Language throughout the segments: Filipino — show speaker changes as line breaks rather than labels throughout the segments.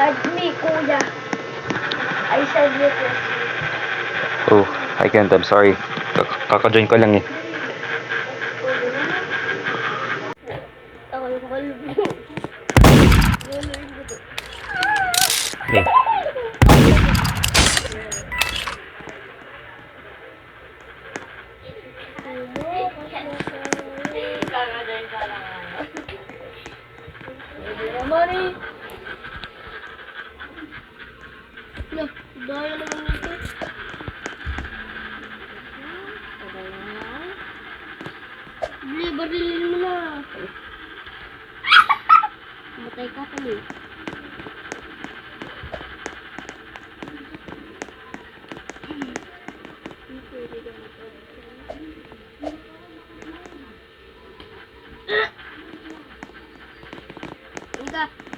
Add me, kuya. I said request.
Oh, I can't. I'm sorry. Kaka-join ko lang eh.
Ako yung kalbo.
Eh.
Mari. Loh, daya naman ito. Bili, barilin mo na. Matay ka pa niyo.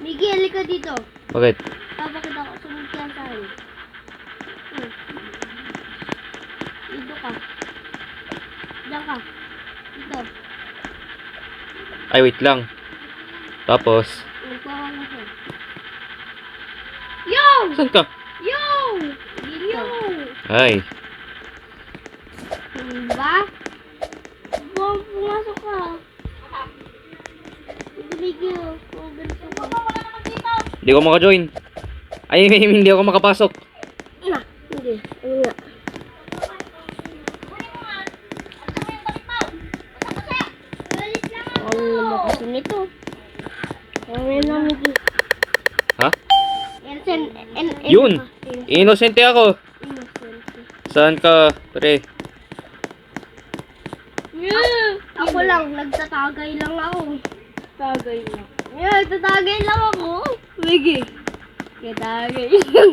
Miguel, ka dito.
Bakit?
Bakit ako sunod ka sa akin? Dito ka. Diyan ka. Dito.
Ay, wait lang. Tapos,
Nagpawang ako. Yo!
saan ka?
Yo! Yo!
Ay,
Diba? Pumasok ka. Miguel, kung ganito ka.
hindi ko maka-join. Ay, hindi ako makapasok.
Hindi. Ano nga? Ano naman kasi nito? Ano na, Miguel?
Ha?
Innocent.
Yun! Innocente ako.
Innocent.
Saan ka, pre?
Yeah. Ako lang, nagtatagay lang ako. Tagay lang. Yeah, nagtatagay lang ako. Sige. Nagtatagay lang.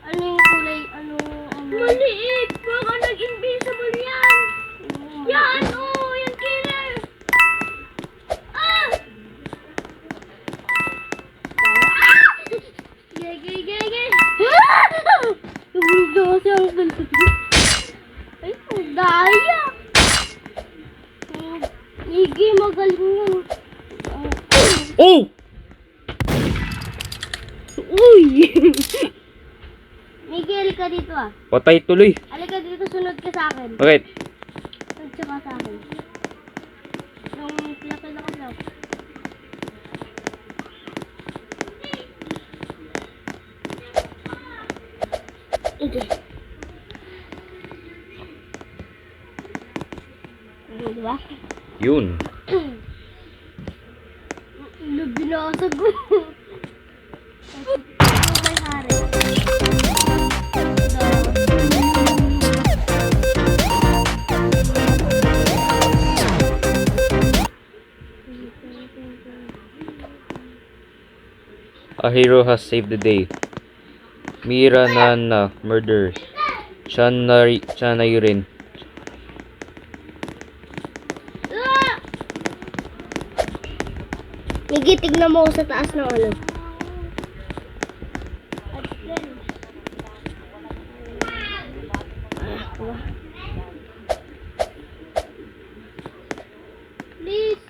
Ano yung kulay? Ano? Maliit! Baka nag-invisible yan! Yan! Oh! Yan killer! Ah! Gay! Nabulda kasi ang ganito. Ay, ang daya! Igi, magaling yun.
Oh!
Uy! Miguel, ka dito ah.
Patay tuloy.
Halika dito, sunod ka sa akin.
Bakit?
Sunod ka sa akin. Yung laki ka daw. Ito. Diba?
Yun.
Binasag ko. May hari.
A hero has saved the day. Mira Nana murder. Chana Yurin.
Migi, tignan mo sa taas ng ano. Please.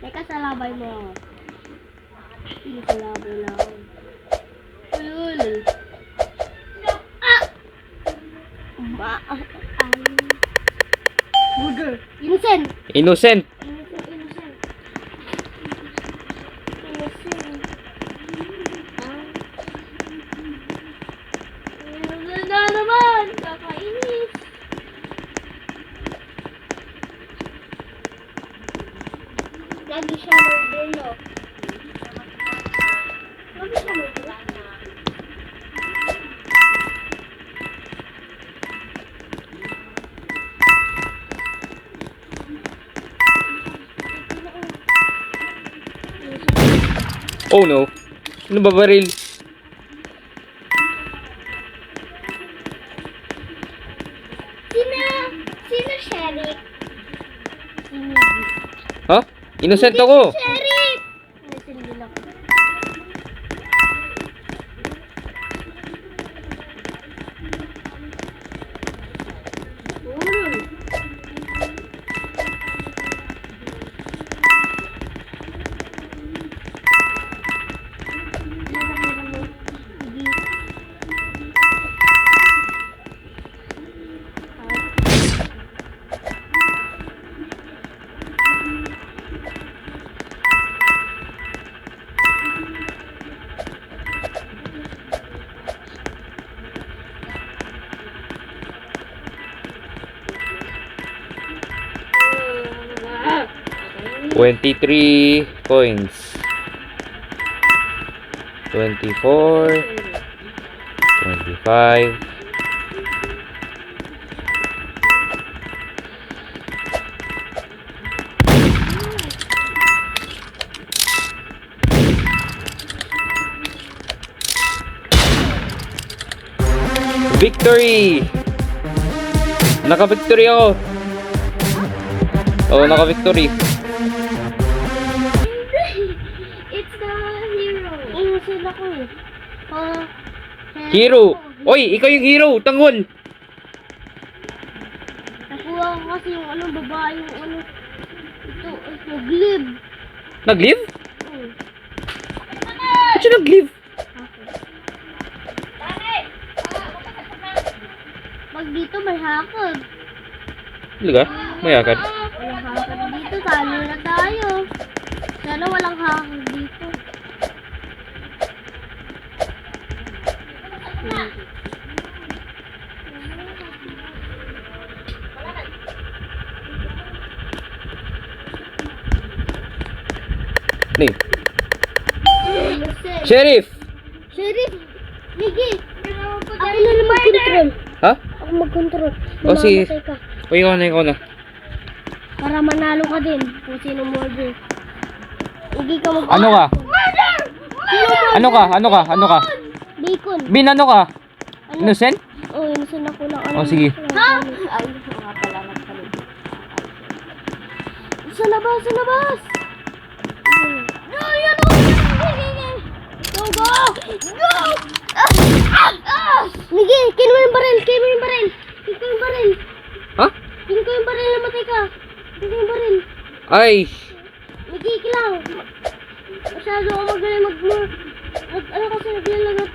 Teka, salabay mo. Hindi salabay lang. Ayun. Burger. Innocent.
Innocent!
Na naman! Kakainis! Lagi siya murder, no? Lagi siya murder?
Oh no! Ano ba baril?
Sino sheriff?
Ha? Innocent ako!
Sheriff! Innocent din ako.
23 coins. 24, 25. Victory! Naka-victory ako. Oo, naka-victory.
It's the hero. Innocent ako eh.
Hero! Oy, ikaw yung hero! Tanggol!
Nakuha ko kasi yung ano, babae, yung ano. Ito, nag-live.
Nag-live?
Hmm.
Ba't siya nag-live?
Pag dito may hakod.
Talaga? May agad.
Walang hakod dito, talo na tayo. Sana walang hakod dito.
Ning.
Sheriff!
Sheriff!
Sheriff! Miggy! Ako na lang mag-control.
Ha?
Ako mag-control.
O, sige.
Mamamatay ka.
O, ikaw na.
Para manalo ka din kung sino murder. Hindi ka mag-
Ano ka?
Murder! Sino murder?
Ano ka?
Bacon.
Bin, ano ka?
Ano?
Innocent?
Oh, innocent ako ng ano.
O, sige.
Ha? Ay, nga pala nagsalit. Sa labas, sa labas! No, yan o! Go, go! Go! Migi, kin mo yung baril, kin mo yung baril. Kin ko yung baril.
Ha?
Kin ko yung baril, namatay ka. Kin ko yung baril.
Ay!
Migi, kilang. Masyado ako magaling ano kasi naglalagat.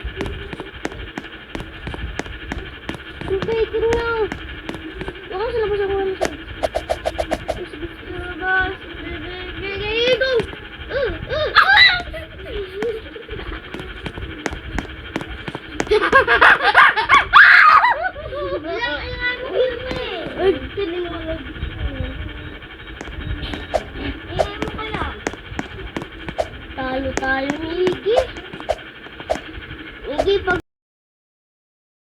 Okay, kin na. Baka sa labas ako ano siya. Sa labas. Gagay, go! Ay, tinig mo lang. Ingay mo kaya. Talo tayo ni Iggy. Iggy, pag